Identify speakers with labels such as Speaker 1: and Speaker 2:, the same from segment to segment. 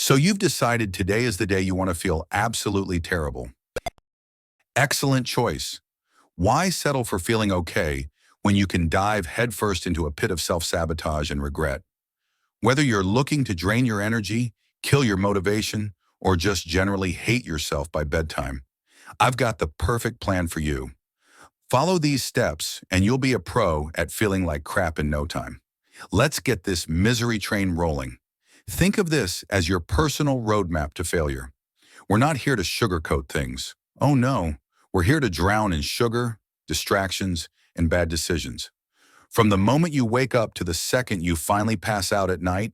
Speaker 1: So you've decided today is the day you want to feel absolutely terrible. Excellent choice. Why settle for feeling okay when you can dive headfirst into a pit of self-sabotage and regret? Whether you're looking to drain your energy, kill your motivation, or just generally hate yourself by bedtime, I've got the perfect plan for you. Follow these steps and you'll be a pro at feeling like crap in no time. Let's get this misery train rolling. Think of this as your personal roadmap to failure. We're not here to sugarcoat things. Oh no, we're here to drown in sugar, distractions, and bad decisions. From the moment you wake up to the second you finally pass out at night,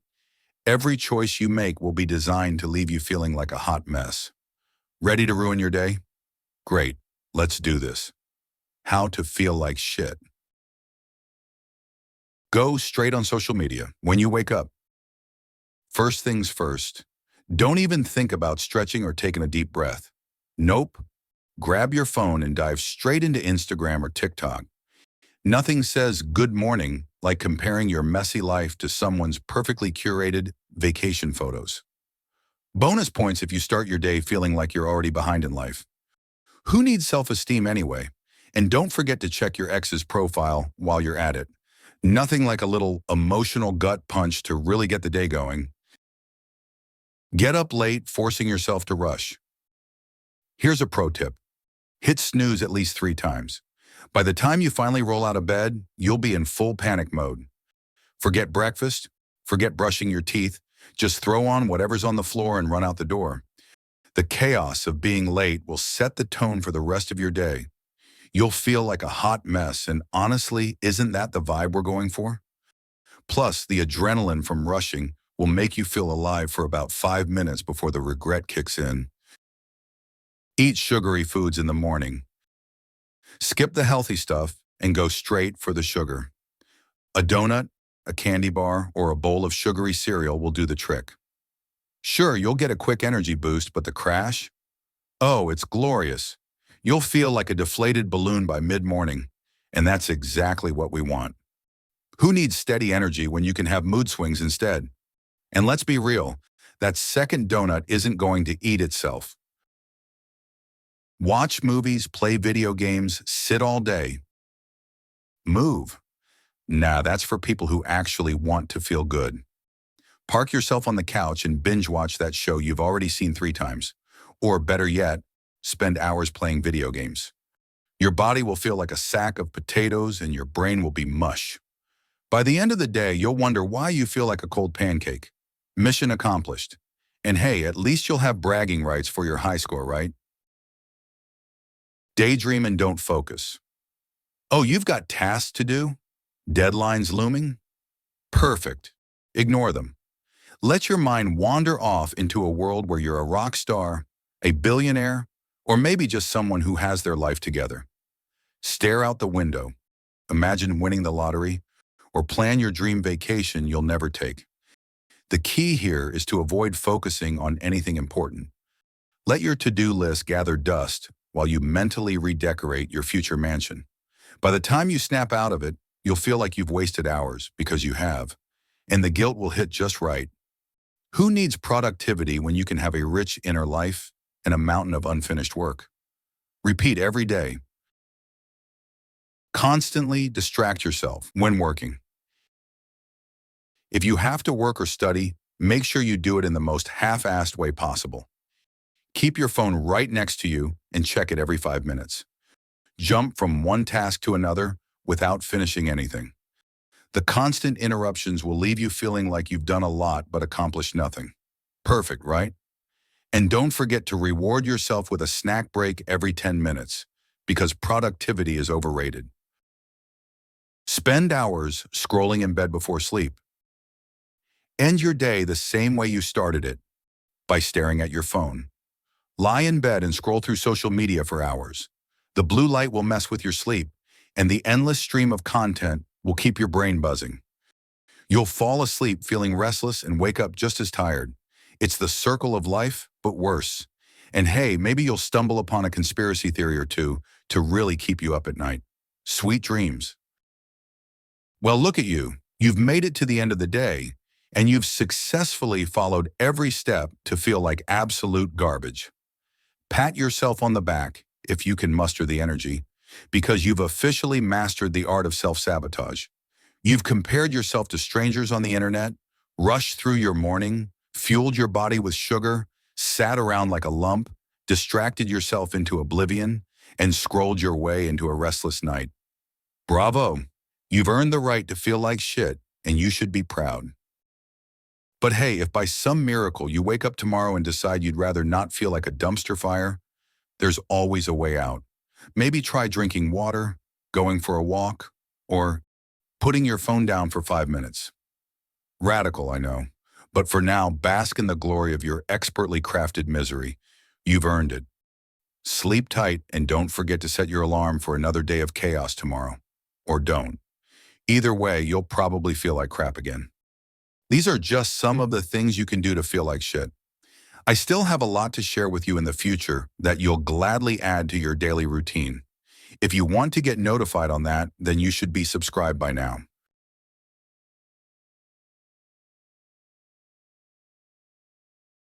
Speaker 1: every choice you make will be designed to leave you feeling like a hot mess. Ready to ruin your day? Great, let's do this. How to feel like shit. Go straight on social media when you wake up. First things first, don't even think about stretching or taking a deep breath. Nope. Grab your phone and dive straight into Instagram or TikTok. Nothing says good morning like comparing your messy life to someone's perfectly curated vacation photos. Bonus points if you start your day feeling like you're already behind in life. Who needs self-esteem anyway? And don't forget to check your ex's profile while you're at it. Nothing like a little emotional gut punch to really get the day going. Get up late, forcing yourself to rush. Here's a pro tip. Hit snooze at least 3 times. By the time you finally roll out of bed, you'll be in full panic mode. Forget breakfast, forget brushing your teeth, just throw on whatever's on the floor and run out the door. The chaos of being late will set the tone for the rest of your day. You'll feel like a hot mess, and honestly, isn't that the vibe we're going for? Plus, the adrenaline from rushing will make you feel alive for about 5 minutes before the regret kicks in. Eat sugary foods in the morning. Skip the healthy stuff and go straight for the sugar. A donut, a candy bar, or a bowl of sugary cereal will do the trick. Sure, you'll get a quick energy boost, but the crash? Oh, it's glorious. You'll feel like a deflated balloon by mid-morning, and that's exactly what we want. Who needs steady energy when you can have mood swings instead? And let's be real, that second donut isn't going to eat itself. Watch movies, play video games, sit all day. Move. Nah, that's for people who actually want to feel good. Park yourself on the couch and binge watch that show you've already seen 3 times. Or better yet, spend hours playing video games. Your body will feel like a sack of potatoes and your brain will be mush. By the end of the day, you'll wonder why you feel like a cold pancake. Mission accomplished. And hey, at least you'll have bragging rights for your high score, right? Daydream and don't focus. Oh, you've got tasks to do? Deadlines looming? Perfect. Ignore them. Let your mind wander off into a world where you're a rock star, a billionaire, or maybe just someone who has their life together. Stare out the window. Imagine winning the lottery, or plan your dream vacation you'll never take. The key here is to avoid focusing on anything important. Let your to-do list gather dust while you mentally redecorate your future mansion. By the time you snap out of it, you'll feel like you've wasted hours, because you have, and the guilt will hit just right. Who needs productivity when you can have a rich inner life and a mountain of unfinished work? Repeat every day. Constantly distract yourself when working. If you have to work or study, make sure you do it in the most half-assed way possible. Keep your phone right next to you and check it every 5 minutes. Jump from one task to another without finishing anything. The constant interruptions will leave you feeling like you've done a lot but accomplished nothing. Perfect, right? And don't forget to reward yourself with a snack break every 10 minutes, because productivity is overrated. Spend hours scrolling in bed before sleep. End your day the same way you started it, by staring at your phone. Lie in bed and scroll through social media for hours. The blue light will mess with your sleep, and the endless stream of content will keep your brain buzzing. You'll fall asleep feeling restless and wake up just as tired. It's the circle of life, but worse. And hey, maybe you'll stumble upon a conspiracy theory or two to really keep you up at night. Sweet dreams. Well, look at you. You've made it to the end of the day, and you've successfully followed every step to feel like absolute garbage. Pat yourself on the back, if you can muster the energy, because you've officially mastered the art of self-sabotage. You've compared yourself to strangers on the internet, rushed through your morning, fueled your body with sugar, sat around like a lump, distracted yourself into oblivion, and scrolled your way into a restless night. Bravo! You've earned the right to feel like shit, and you should be proud. But hey, if by some miracle you wake up tomorrow and decide you'd rather not feel like a dumpster fire, there's always a way out. Maybe try drinking water, going for a walk, or putting your phone down for 5 minutes. Radical, I know. But for now, bask in the glory of your expertly crafted misery. You've earned it. Sleep tight and don't forget to set your alarm for another day of chaos tomorrow. Or don't. Either way, you'll probably feel like crap again. These are just some of the things you can do to feel like shit. I still have a lot to share with you in the future that you'll gladly add to your daily routine. If you want to get notified on that, then you should be subscribed by now.